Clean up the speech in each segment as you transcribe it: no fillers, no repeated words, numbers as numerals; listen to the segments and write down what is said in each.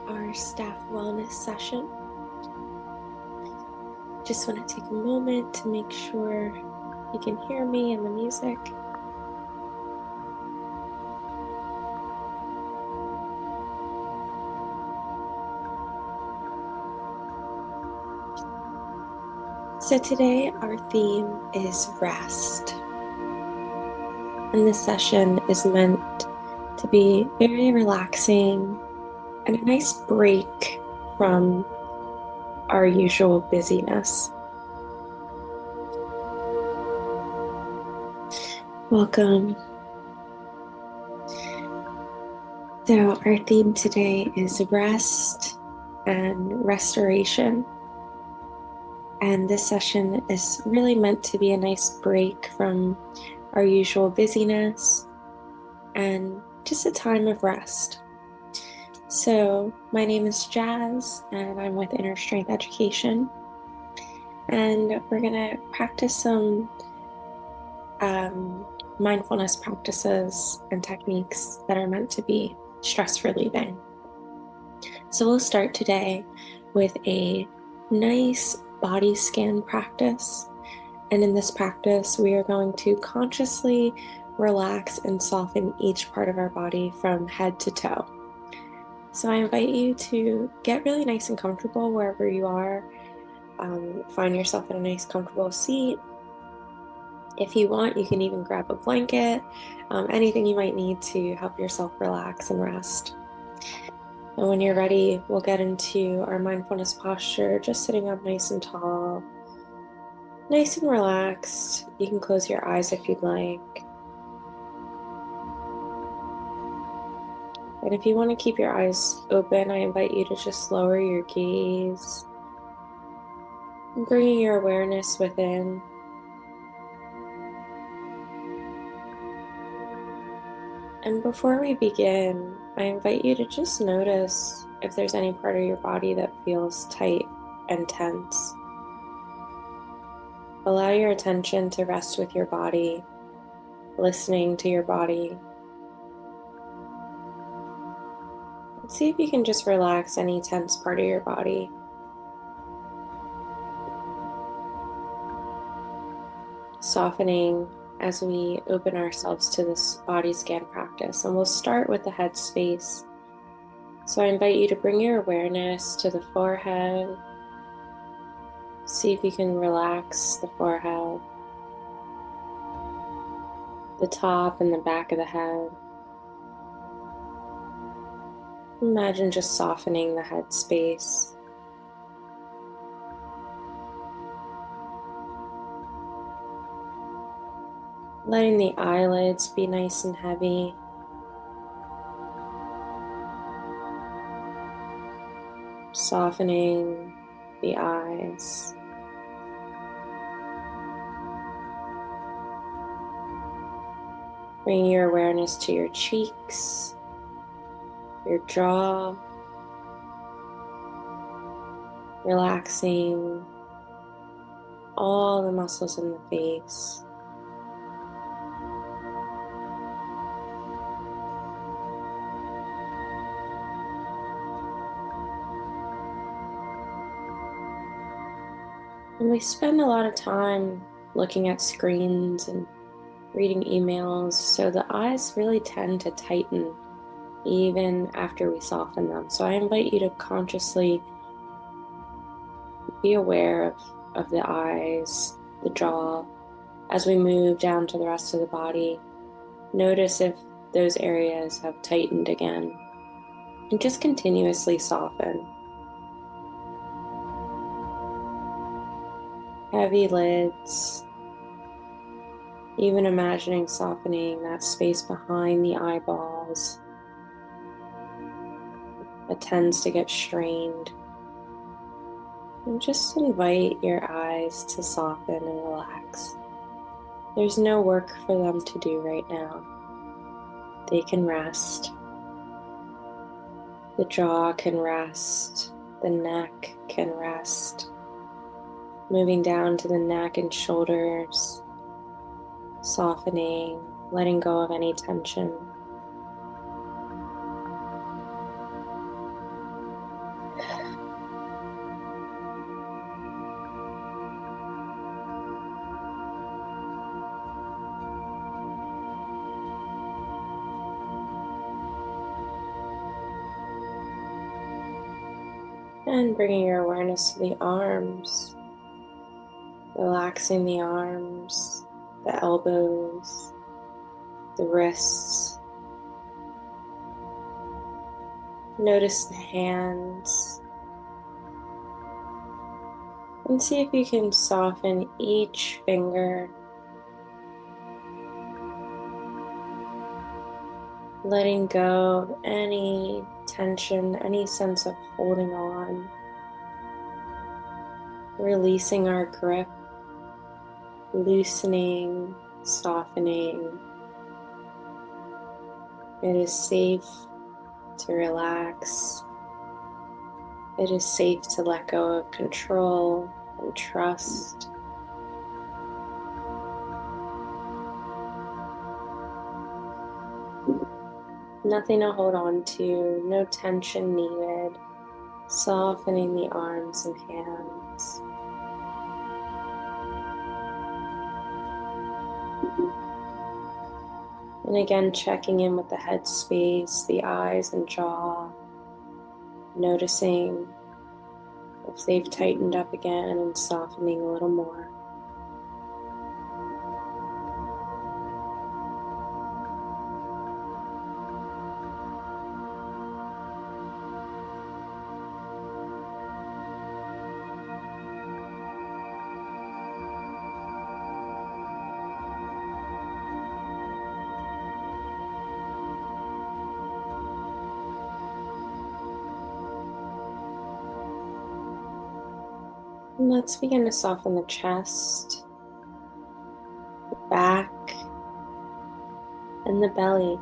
our staff wellness session. Just want to take a moment to make sure you can hear me and the music. So today our theme is rest. And this session is meant to be very relaxing and a nice break from our usual busyness. Welcome. So our theme today is rest and restoration. And this session is really meant to be a nice break from our usual busyness and just a time of rest. So my name is Jazz and I'm with Inner Strength Education. And we're going to practice some mindfulness practices and techniques that are meant to be stress relieving. So we'll start today with a nice body scan practice. And in this practice, we are going to consciously relax and soften each part of our body from head to toe. So I invite you to get really nice and comfortable wherever you are. Find yourself in a nice comfortable seat. If you want, you can even grab a blanket, anything you might need to help yourself relax and rest. And when you're ready, we'll get into our mindfulness posture, just sitting up nice and tall, nice and relaxed. You can close your eyes if you'd like. And if you want to keep your eyes open, I invite you to just lower your gaze, and bringing your awareness within. And before we begin, I invite you to just notice if there's any part of your body that feels tight and tense. Allow your attention to rest with your body, listening to your body. See if you can just relax any tense part of your body. Softening as we open ourselves to this body scan practice. And we'll start with the head space. So I invite you to bring your awareness to the forehead. See if you can relax the forehead, the top and the back of the head. Imagine just softening the head space. Letting the eyelids be nice and heavy. Softening the eyes. Bring your awareness to your cheeks, your jaw, relaxing all the muscles in the face. And we spend a lot of time looking at screens and reading emails, so the eyes really tend to tighten even after we soften them. So I invite you to consciously be aware of the eyes, the jaw, as we move down to the rest of the body. Notice if those areas have tightened again, and just continuously soften. Heavy lids, even imagining softening that space behind the eyeballs that tends to get strained. And just invite your eyes to soften and relax. There's no work for them to do right now. They can rest. The jaw can rest. The neck can rest. Moving down to the neck and shoulders, softening, letting go of any tension. And bringing your awareness to the arms, relaxing the arms, the elbows, the wrists. Notice the hands and see if you can soften each finger, letting go of any tension, any sense of holding on, releasing our grip, loosening, softening. It is safe to relax. It is safe to let go of control and trust. Nothing to hold on to, no tension needed. Softening the arms and hands. And again, checking in with the head space, the eyes and jaw, noticing if they've tightened up again and softening a little more. And let's begin to soften the chest, the back, and the belly.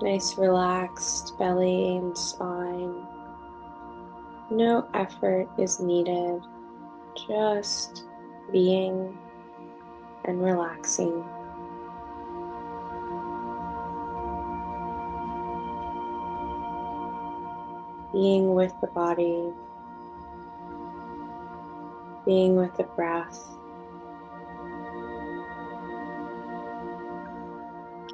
Nice relaxed belly and spine. No effort is needed, just being and relaxing. Being with the body, being with the breath,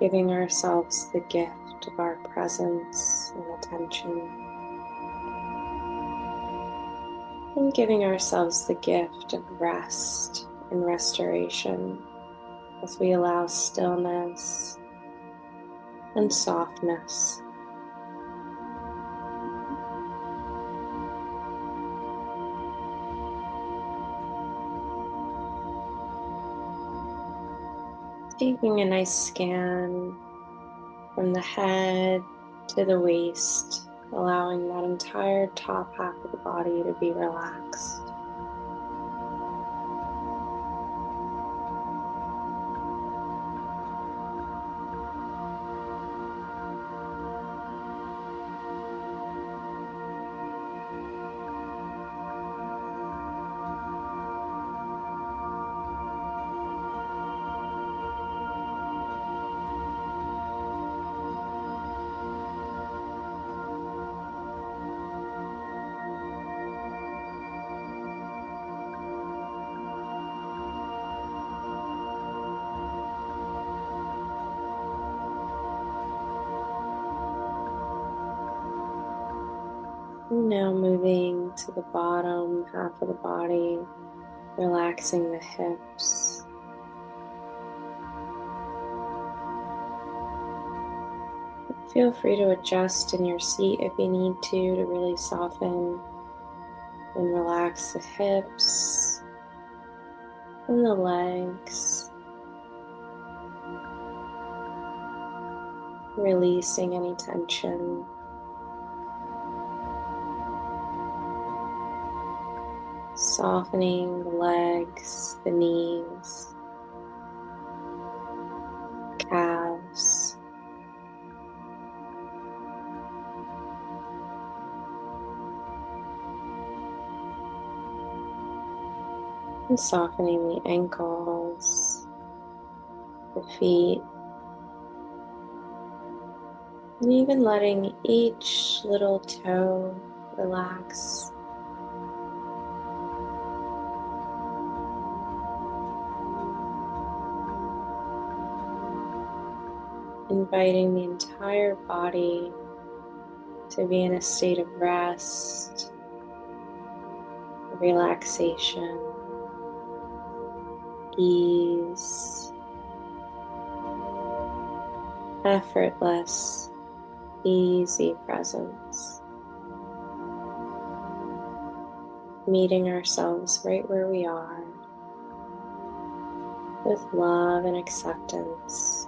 giving ourselves the gift of our presence and attention, and giving ourselves the gift of rest and restoration as we allow stillness and softness. Taking a nice scan from the head to the waist, allowing that entire top half of the body to be relaxed. And now moving to the bottom half of the body, relaxing the hips. Feel free to adjust in your seat if you need to really soften and relax the hips and the legs, releasing any tension. Softening the legs, the knees, calves. And softening the ankles, the feet, and even letting each little toe relax. Inviting the entire body to be in a state of rest, relaxation, ease, effortless, easy presence, meeting ourselves right where we are with love and acceptance,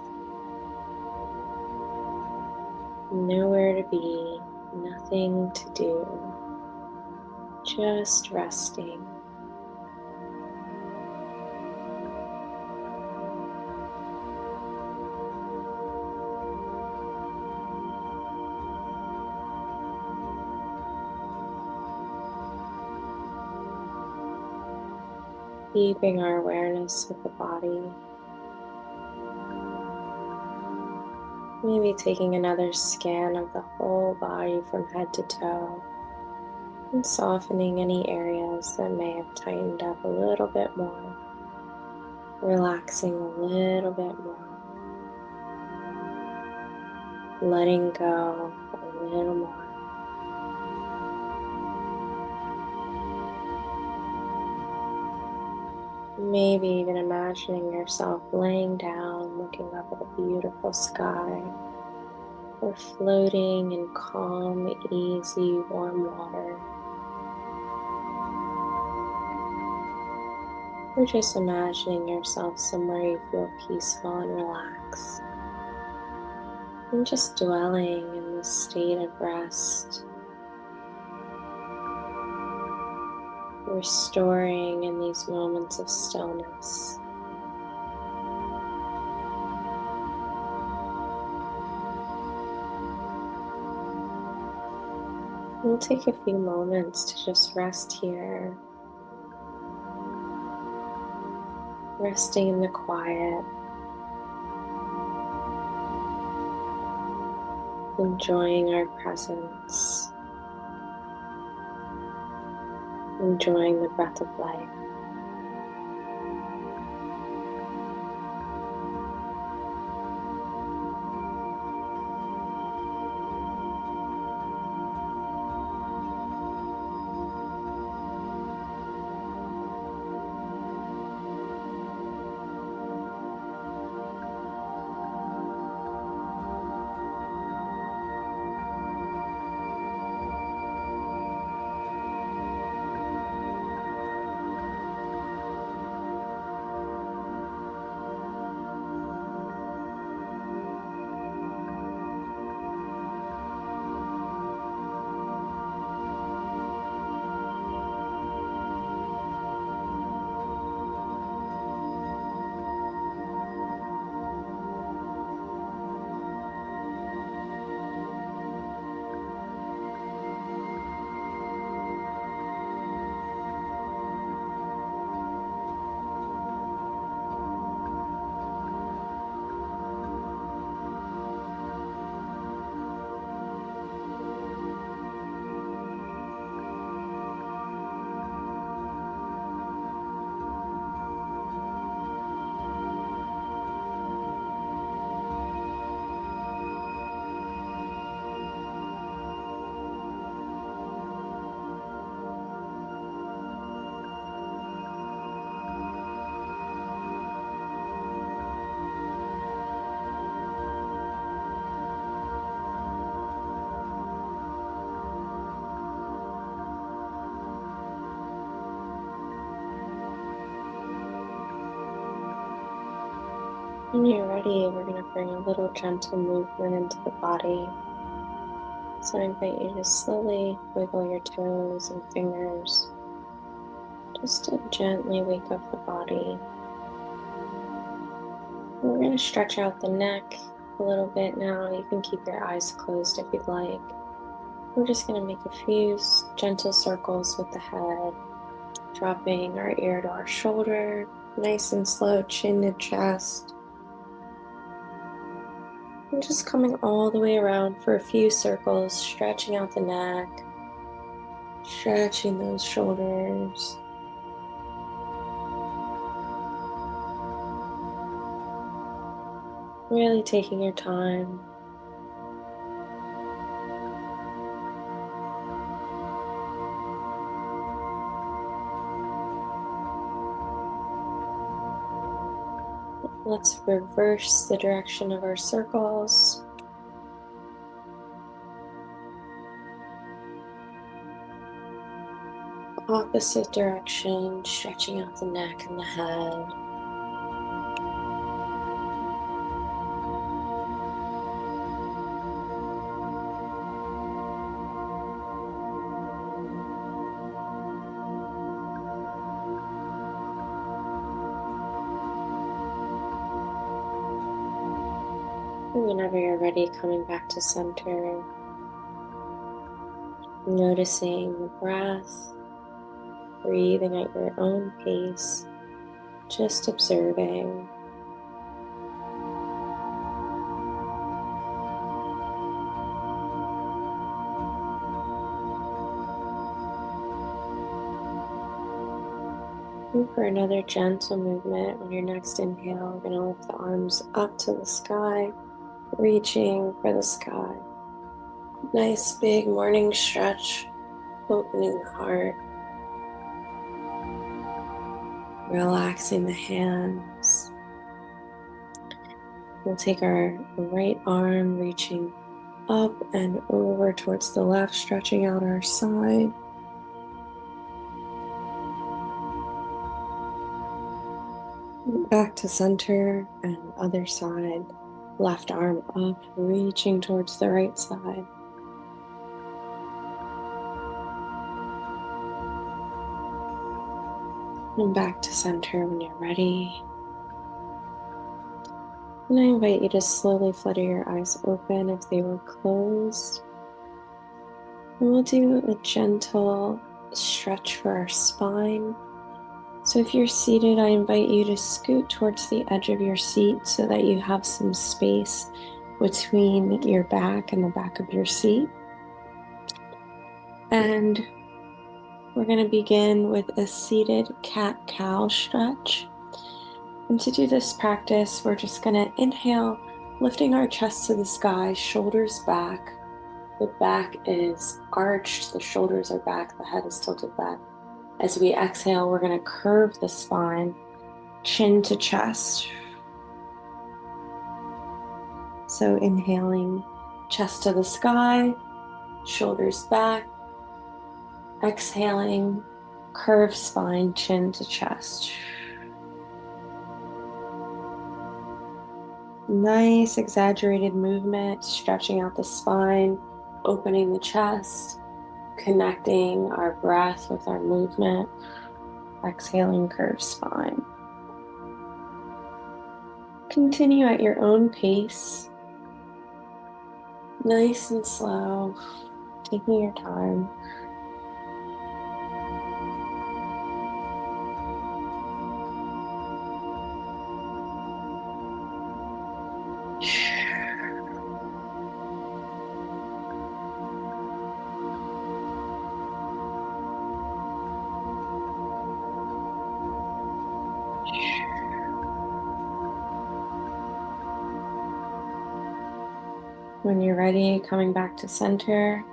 nowhere to be, nothing to do, just resting. Keeping our awareness with the body. Maybe taking another scan of the whole body from head to toe and softening any areas that may have tightened up a little bit more, relaxing a little bit more, letting go a little more. Maybe even imagining yourself laying down, looking up at a beautiful sky, or floating in calm, easy, warm water. Or just imagining yourself somewhere you feel peaceful and relaxed. And just dwelling in this state of rest, restoring in these moments of stillness. We'll take a few moments to just rest here, resting in the quiet, enjoying our presence, enjoying the breath of life. When you're ready, we're going to bring a little gentle movement into the body. So I invite you to slowly wiggle your toes and fingers, just to gently wake up the body. We're going to stretch out the neck a little bit now. You can keep your eyes closed if you'd like. We're just going to make a few gentle circles with the head, dropping our ear to our shoulder, nice and slow, chin to chest. And just coming all the way around for a few circles, stretching out the neck, stretching those shoulders. Really taking your time. Let's reverse the direction of our circles. Opposite direction, stretching out the neck and the head. And whenever you're ready, coming back to center, noticing the breath, breathing at your own pace, just observing. And for another gentle movement, on your next inhale, we're going to lift the arms up to the sky, reaching for the sky. Nice big morning stretch, opening the heart, relaxing the hands. We'll take our right arm, reaching up and over towards the left, stretching out our side. Back to center and other side. Left arm up, reaching towards the right side. And back to center when you're ready. And I invite you to slowly flutter your eyes open if they were closed. And we'll do a gentle stretch for our spine. So if you're seated, I invite you to scoot towards the edge of your seat so that you have some space between your back and the back of your seat. And we're going to begin with a seated cat-cow stretch. And to do this practice, we're just going to inhale, lifting our chest to the sky, shoulders back. The back is arched, the shoulders are back, the head is tilted back. As we exhale, we're going to curve the spine, chin to chest. So inhaling, chest to the sky, shoulders back. Exhaling, curved spine, chin to chest. Nice exaggerated movement, stretching out the spine, opening the chest, connecting our breath with our movement. Exhaling, curved spine. Continue at your own pace, nice and slow, taking your time. When you're ready, coming back to center,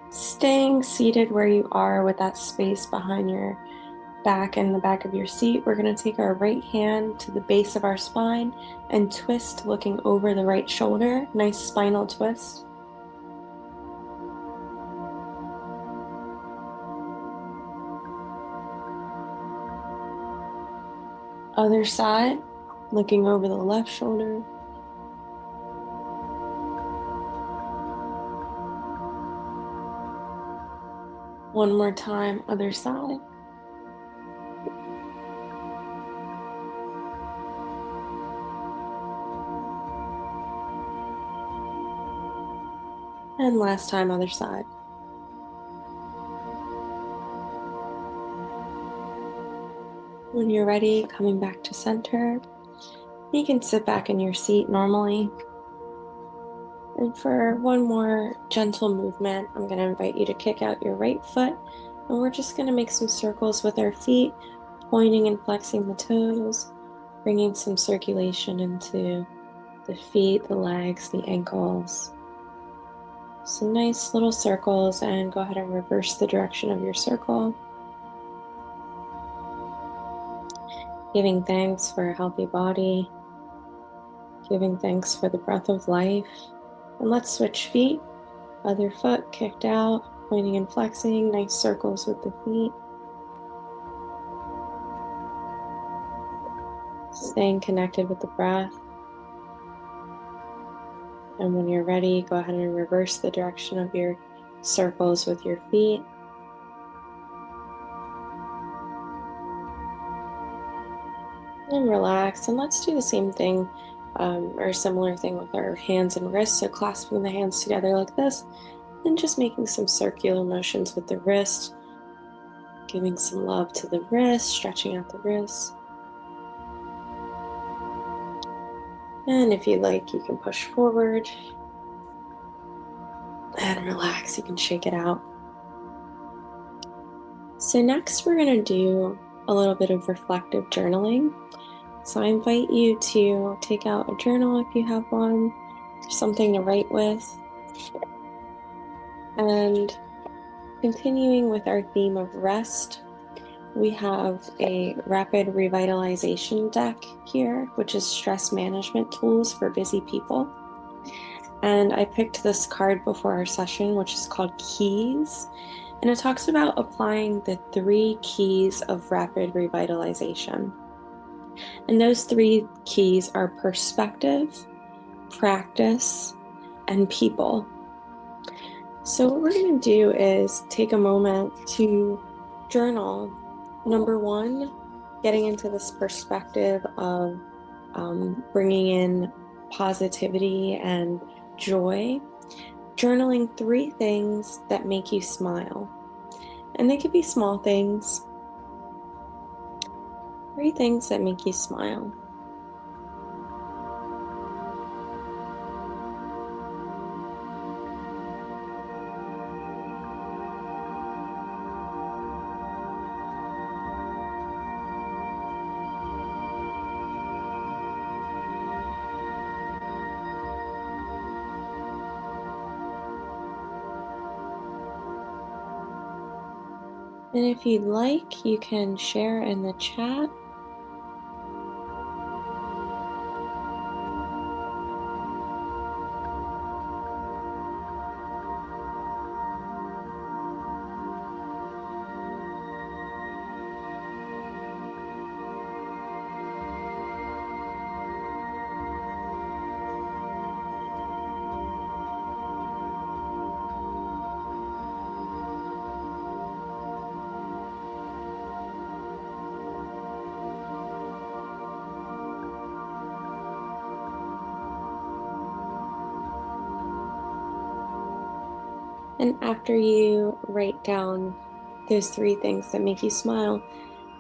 staying seated where you are with that space behind your back and the back of your seat. We're going to take our right hand to the base of our spine and twist, looking over the right shoulder. Nice spinal twist. Other side, looking over the left shoulder. One more time, other side. And last time, other side. When you're ready, coming back to center, you can sit back in your seat normally. And for one more gentle movement, I'm going to invite you to kick out your right foot, and we're just going to make some circles with our feet, pointing and flexing the toes, bringing some circulation into the feet, the legs, the ankles. Some nice little circles, and go ahead and reverse the direction of your circle. Giving thanks for a healthy body, giving thanks for the breath of life. And let's switch feet. Other foot kicked out, pointing and flexing, nice circles with the feet. Staying connected with the breath. And when you're ready, go ahead and reverse the direction of your circles with your feet. And relax. And let's do the same thing or a similar thing with our hands and wrists. So clasping the hands together like this, and just making some circular motions with the wrist, giving some love to the wrist, stretching out the wrist. And if you like, you can push forward and relax. You can shake it out. So next we're going to do a little bit of reflective journaling. So I invite you to take out a journal if you have one, something to write with. And continuing with our theme of rest, we have a rapid revitalization deck here, which is stress management tools for busy people. And I picked this card before our session, which is called Keys. And it talks about applying the 3 keys of rapid revitalization. And those 3 keys are perspective, practice, and people. So what we're going to do is take a moment to journal. Number 1, getting into this perspective of bringing in positivity and joy. Journaling 3 things that make you smile. And they could be small things. 3 things that make you smile. And if you'd like, you can share in the chat. And after you write down those 3 things that make you smile,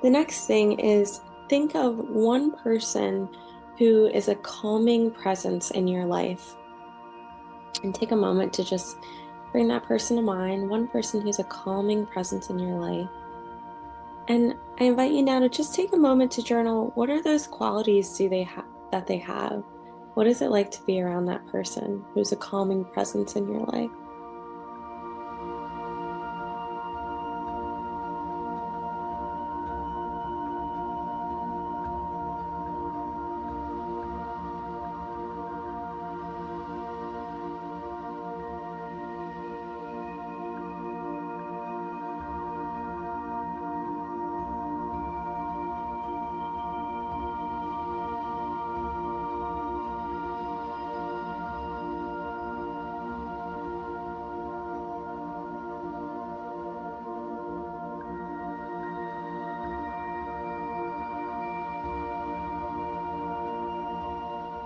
the next thing is think of one person who is a calming presence in your life. And take a moment to just bring that person to mind, one person who's a calming presence in your life. And I invite you now to just take a moment to journal, what are those qualities that they have? What is it like to be around that person who's a calming presence in your life?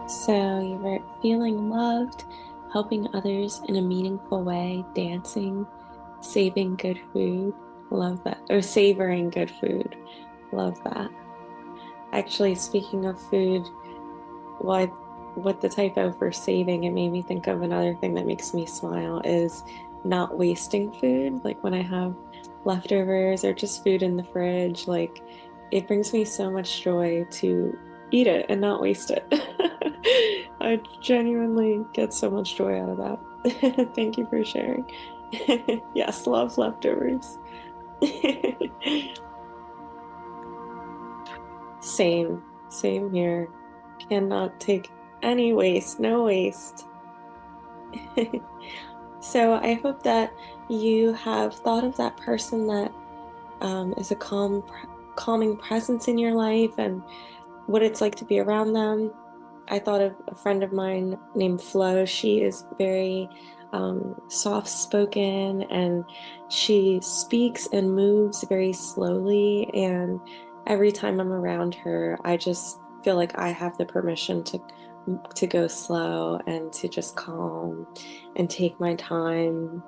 So you were feeling loved, helping others in a meaningful way, dancing, saving good food. Love that. Or savoring good food. Love that. Actually, speaking of food, what with the typo for saving, it made me think of another thing that makes me smile is not wasting food. Like when I have leftovers or just food in the fridge, like it brings me so much joy to eat it and not waste it. I genuinely get so much joy out of that. Thank you for sharing. Yes, love leftovers. Same here. Cannot take any waste, no waste. So I hope that you have thought of that person that is a calming presence in your life and what it's like to be around them. I thought of a friend of mine named Flo. She is very soft spoken and she speaks and moves very slowly. And every time I'm around her, I just feel like I have the permission to go slow and to just calm and take my time.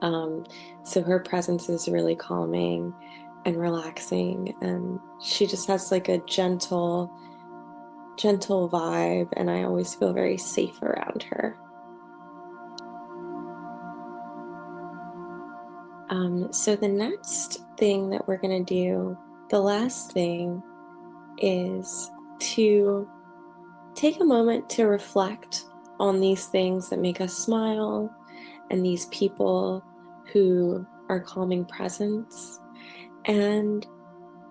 Um, so her presence is really calming and relaxing, and she just has like a gentle vibe, and I always feel very safe around her. So the next thing that we're gonna do, the last thing, is to take a moment to reflect on these things that make us smile and these people who are calming presence. And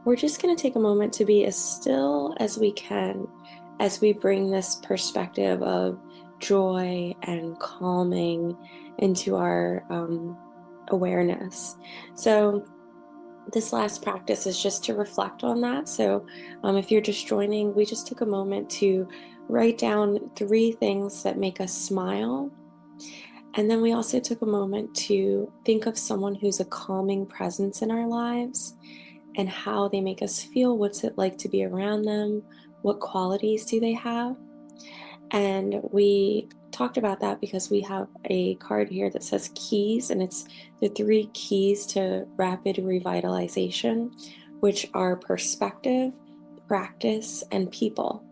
we're just going to take a moment to be as still as we can as we bring this perspective of joy and calming into our awareness. So, this last practice is just to reflect on that. So, if you're just joining, we just took a moment to write down 3 things that make us smile. And then we also took a moment to think of someone who's a calming presence in our lives and how they make us feel. What's it like to be around them? What qualities do they have? And we talked about that because we have a card here that says keys, and it's the 3 keys to rapid revitalization, which are perspective, practice, and people.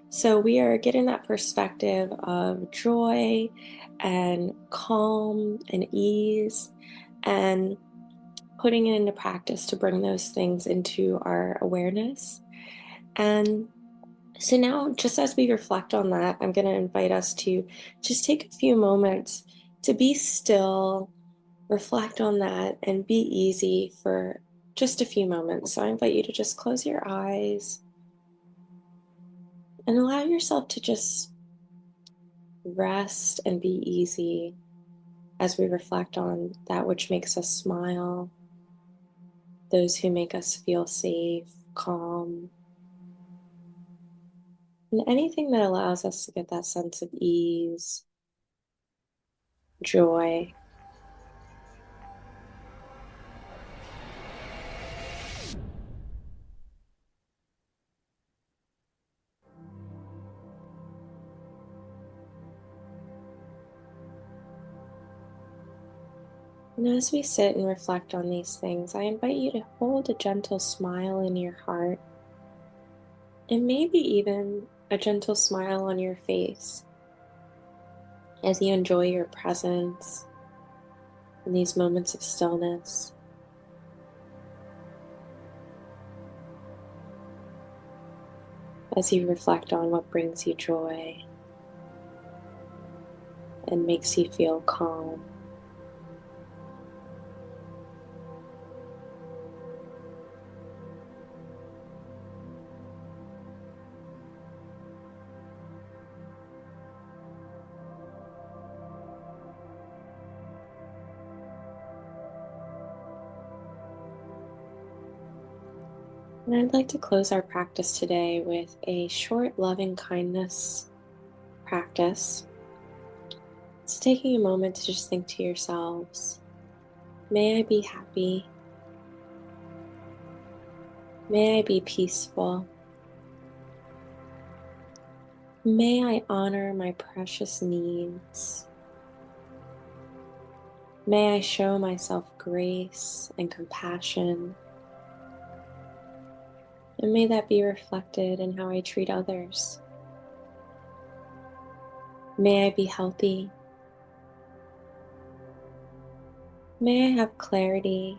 So we are getting that perspective of joy and calm and ease and putting it into practice to bring those things into our awareness. And so now, just as we reflect on that, I'm going to invite us to just take a few moments to be still, reflect on that, and be easy for just a few moments. So I invite you to just close your eyes and allow yourself to just rest and be easy as we reflect on that which makes us smile, those who make us feel safe, calm, and anything that allows us to get that sense of ease, joy. And as we sit and reflect on these things, I invite you to hold a gentle smile in your heart and maybe even a gentle smile on your face as you enjoy your presence in these moments of stillness. As you reflect on what brings you joy and makes you feel calm. And I'd like to close our practice today with a short loving kindness practice. So, taking a moment to just think to yourselves, may I be happy, may I be peaceful, may I honor my precious needs, may I show myself grace and compassion, and may that be reflected in how I treat others. May I be healthy, may I have clarity,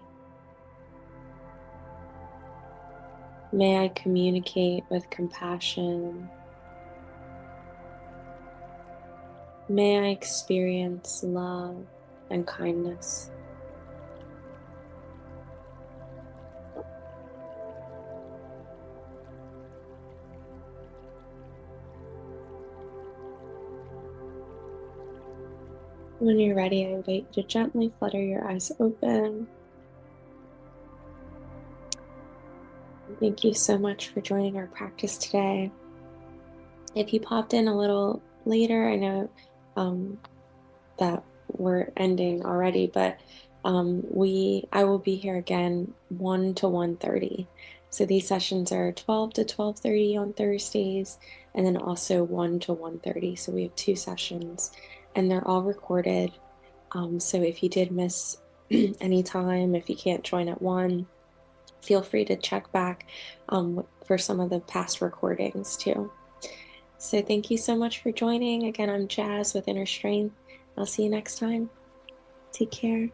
may I communicate with compassion, may I experience love and kindness. When you're ready, I invite you to gently flutter your eyes open. Thank you so much for joining our practice today. If you popped in a little later, I know um, that we're ending already, but I will be here again 1 to 1:30. So these sessions are 12 to 12:30 on Thursdays, and then also 1 to 1:30. So we have two sessions, and they're all recorded. So if you did miss any time, if you can't join at 1, feel free to check back for some of the past recordings too. So thank you so much for joining. Again, I'm Jazz with Inner Strength. I'll see you next time. Take care.